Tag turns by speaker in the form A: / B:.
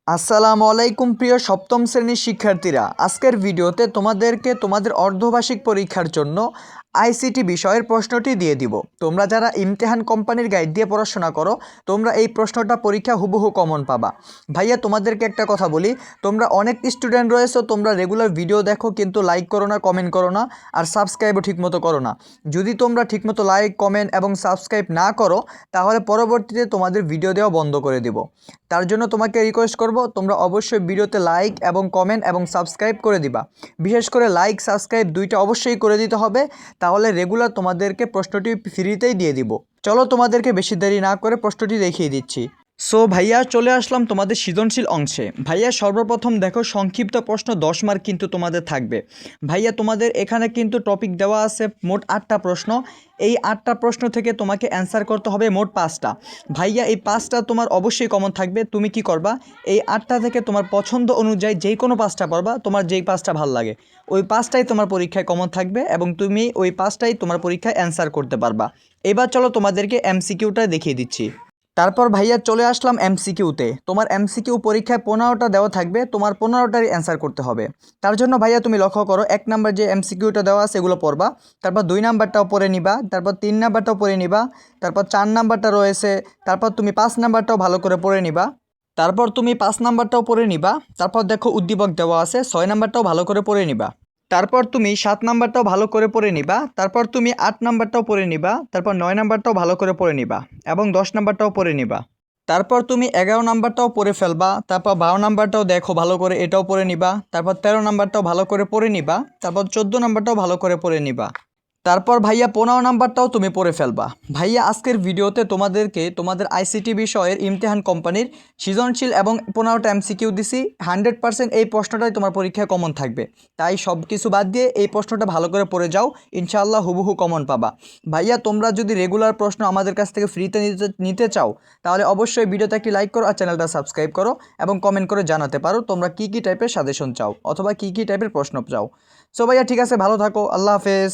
A: আসসালামু আলাইকুম প্রিয় সপ্তম শ্রেণীর শিক্ষার্থীরা, আজকের ভিডিওতে তোমাদেরকে তোমাদের অর্ধবার্ষিক পরীক্ষার জন্য আইসিটি বিষয়ের প্রশ্নটি দিয়ে দিব। তোমরা যারা ইমতেহান কোম্পানির গাইড দিয়ে পড়াশোনা করো, তোমরা এই প্রশ্নটা পরীক্ষা হুবহু কমন পাবা। ভাইয়া তোমাদেরকে একটা কথা বলি, তোমরা অনেক স্টুডেন্ট রয়েছো, তোমরা রেগুলার ভিডিও দেখো কিন্তু লাইক করো না, কমেন্ট করো না, আর সাবস্ক্রাইবও ঠিকমতো করো না। যদি তোমরা ঠিকমতো লাইক, কমেন্ট এবং সাবস্ক্রাইব না করো, তাহলে পরবর্তীতে তোমাদের ভিডিও দেওয়া বন্ধ করে দিব। তার জন্য তোমাকে রিকোয়েস্ট করব, তোমরা অবশ্যই ভিডিওতে লাইক এবং কমেন্ট এবং সাবস্ক্রাইব করে দিবা। বিশেষ করে লাইক, সাবস্ক্রাইব দুইটা অবশ্যই করে দিতে হবে, তাহলে রেগুলার তোমাদেরকে প্রশ্নটি ফ্রিতেই দিয়ে দিব। চলো তোমাদেরকে বেশি দেরি না করে প্রশ্নটি দেখিয়ে দিচ্ছি। সো ভাইয়া চলে আসলাম তোমাদের সৃজনশীল অংশে। ভাইয়া সর্বপ্রথম দেখো, সংক্ষিপ্ত প্রশ্ন 10 মার্ক কিন্তু তোমাদের থাকবে। ভাইয়া তোমাদের এখানে কিন্তু টপিক দেওয়া আছে মোট 8টা প্রশ্ন। এই 8টা প্রশ্ন থেকে তোমাকে অ্যান্সার করতে হবে মোট 5টা। ভাইয়া এই 5টা তোমার অবশ্যই কমন থাকবে। তুমি কি করবা, এই 8টা থেকে তোমার পছন্দ অনুযায়ী যেই কোনো 5টা পড়বা, তোমার যেই 5টা ভালো লাগে ওই 5টাই তোমার পরীক্ষায় কমন থাকবে এবং তুমি ওই 5টাই তোমার পরীক্ষায় অ্যান্সার করতে পারবা। এবার চলো তোমাদেরকে এমসিকিউটা দেখিয়ে দিচ্ছি। তারপর ভাইয়া চলে আসলাম এমসিকিউতে। তোমার এমসিকিউ পরীক্ষায় 15টা দেওয়া থাকবে, তোমার 15টারই অ্যান্সার করতে হবে। তার জন্য ভাইয়া তুমি লক্ষ্য করো, 1 নাম্বার যে এমসিকিউটা দেওয়া আছে এগুলো পড়বা, তারপর 2 নাম্বারটাও পড়ে নিবা, তারপর 3 নাম্বারটাও পড়ে নিবা, তারপর 4 নাম্বারটা রয়েছে, তারপর তুমি 5 নাম্বারটাও ভালো করে পড়ে নিবা, তারপর তুমি 5 নাম্বারটাও পড়ে নিবা, তারপর দেখো উদ্দীপক দেওয়া আছে, 6 নাম্বারটাও ভালো করে পড়ে নিবা, তারপর তুমি 7 নাম্বারটাও ভালো করে পড়ে নিবা, তারপর তুমি 8 নাম্বারটাও পড়ে নিবা, তারপর 9 নাম্বারটাও ভালো করে পড়ে নিবা এবং 10 নাম্বারটাও পড়ে নিবা। তারপর তুমি 11 নাম্বারটাও পড়ে ফেলবা, তারপর 12 নাম্বারটাও দেখো ভালো করে, এটাও পড়ে নিবা, তারপর 13 নাম্বারটাও ভালো করে পড়ে নিবা, তারপর 14 নাম্বারটাও ভালো করে পড়ে নিবা, তারপর ভাইয়া 15 নাম্বারটাও তুমি পড়ে ফেলবা। ভাইয়া আজকের ভিডিওতে তোমাদেরকে তোমাদের আইসিটি বিষয়ের ইমতেহান কোম্পানির সৃজনশীল এবং 15টা এমসিকিউ দিছি। 100% এই প্রশ্নটাই তোমার পরীক্ষায় কমন থাকবে, তাই সব কিছু বাদ দিয়ে এই প্রশ্নটা ভালো করে পড়ে যাও, ইনশাআল্লাহ হুবহু কমন পাবা। ভাইয়া তোমরা যদি রেগুলার প্রশ্ন আমাদের কাছ থেকে ফ্রিতে নিতে চাও, তাহলে অবশ্যই ভিডিওতে একটি লাইক করো আর চ্যানেলটা সাবস্ক্রাইব করো এবং কমেন্ট করে জানাতে পারো তোমরা কী কী টাইপের সাজেশন চাও অথবা কী কী টাইপের প্রশ্ন চাও। সো ভাইয়া ঠিক আছে, ভালো থাকো, আল্লাহ হাফেজ।